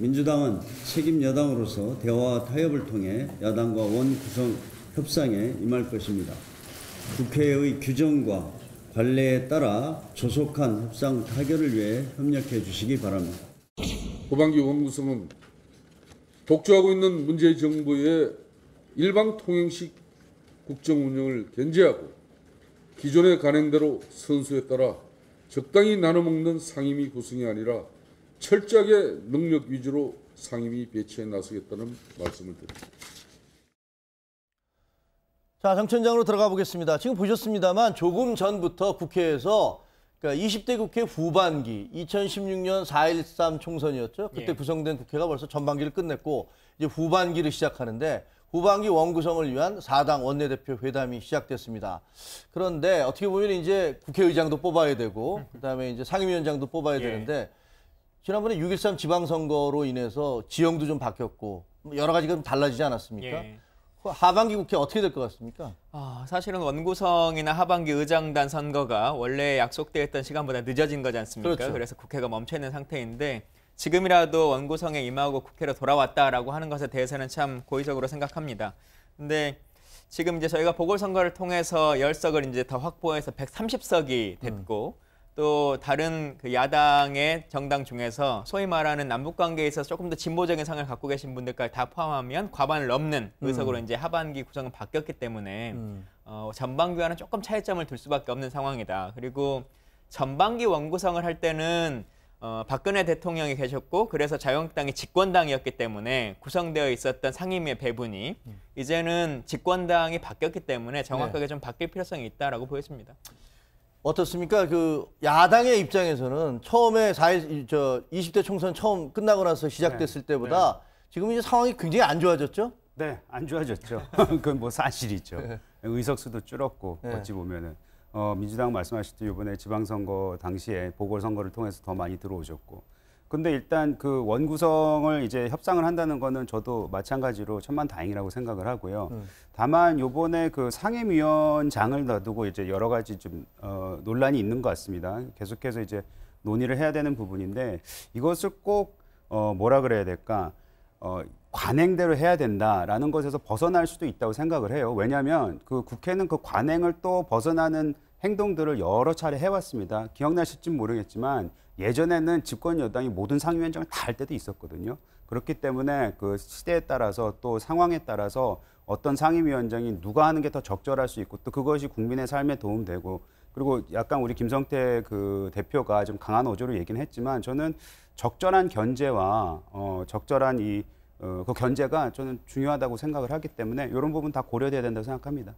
민주당은 책임 여당으로서 대화와 타협을 통해 야당과 원구성 협상에 임할 것입니다. 국회의 규정과 관례에 따라 조속한 협상 타결을 위해 협력해 주시기 바랍니다. 후반기 원구성은 독주하고 있는 문재인 정부의 일방통행식 국정 운영을 견제하고 기존의 관행대로 선수에 따라 적당히 나눠먹는 상임위 구성이 아니라 철저하게 능력 위주로 상임위 배치에 나서겠다는 말씀을 드립니다. 자, 정천장으로 들어가 보겠습니다. 지금 보셨습니다만 조금 전부터 국회에서 그러니까 20대 국회 후반기 2016년 4.13 총선이었죠. 그때 구성된 국회가 벌써 전반기를 끝냈고 이제 후반기를 시작하는데 후반기 원구성을 위한 4당 원내대표 회담이 시작됐습니다. 그런데 어떻게 보면 이제 국회의장도 뽑아야 되고 그다음에 이제 상임위원장도 뽑아야 되는데 지난번에 6.13 지방선거로 인해서 지형도 좀 바뀌었고 여러 가지가 좀 달라지지 않았습니까? 하반기 국회 어떻게 될 것 같습니까? 사실은 원구성이나 하반기 의장단 선거가 원래 약속되어 있던 시간보다 늦어진 거지 않습니까? 그렇죠. 그래서 국회가 멈춰 있는 상태인데 지금이라도 원구성에 임하고 국회로 돌아왔다라고 하는 것에 대해서는 참 고의적으로 생각합니다. 근데 지금 이제 저희가 보궐선거를 통해서 10석을 이제 더 확보해서 130석이 됐고 또 다른 그 야당의 정당 중에서 소위 말하는 남북관계에 있어서 조금 더 진보적인 성향을 갖고 계신 분들까지 다 포함하면 과반을 넘는 의석으로 이제 하반기 구성은 바뀌었기 때문에 전반기와는 조금 차이점을 둘 수밖에 없는 상황이다. 그리고 전반기 원구성을 할 때는 박근혜 대통령이 계셨고 그래서 자유한국당이 집권당이었기 때문에 구성되어 있었던 상임위의 배분이 이제는 집권당이 바뀌었기 때문에 정확하게 좀 바뀔 필요성이 있다라고 보여집니다. 어떻습니까? 그 야당의 입장에서는 처음에 20대 총선 처음 끝나고 나서 시작됐을 때보다 지금 이제 상황이 굉장히 안 좋아졌죠? 네, 안 좋아졌죠. 그건 뭐 사실이죠. 의석수도 줄었고 어찌 보면은 민주당 말씀하셨듯이 이번에 지방선거 당시에 보궐선거를 통해서 더 많이 들어오셨고. 근데 일단 그 원구성을 이제 협상을 한다는 거는 저도 마찬가지로 천만다행이라고 생각을 하고요. 다만 요번에 그 상임위원장을 놔두고 이제 여러 가지 좀 논란이 있는 것 같습니다. 계속해서 이제 논의를 해야 되는 부분인데 이것을 꼭 뭐라 그래야 될까? 관행대로 해야 된다라는 것에서 벗어날 수도 있다고 생각을 해요. 왜냐하면 그 국회는 그 관행을 또 벗어나는 행동들을 여러 차례 해왔습니다. 기억나실지 모르겠지만 예전에는 집권 여당이 모든 상임위원장을 다 할 때도 있었거든요. 그렇기 때문에 그 시대에 따라서 또 상황에 따라서 어떤 상임위원장이 누가 하는 게 더 적절할 수 있고 또 그것이 국민의 삶에 도움되고 그리고 약간 우리 김성태 그 대표가 좀 강한 어조로 얘기는 했지만 저는 적절한 견제와 적절한 그 견제가 저는 중요하다고 생각을 하기 때문에 이런 부분 다 고려돼야 된다고 생각합니다.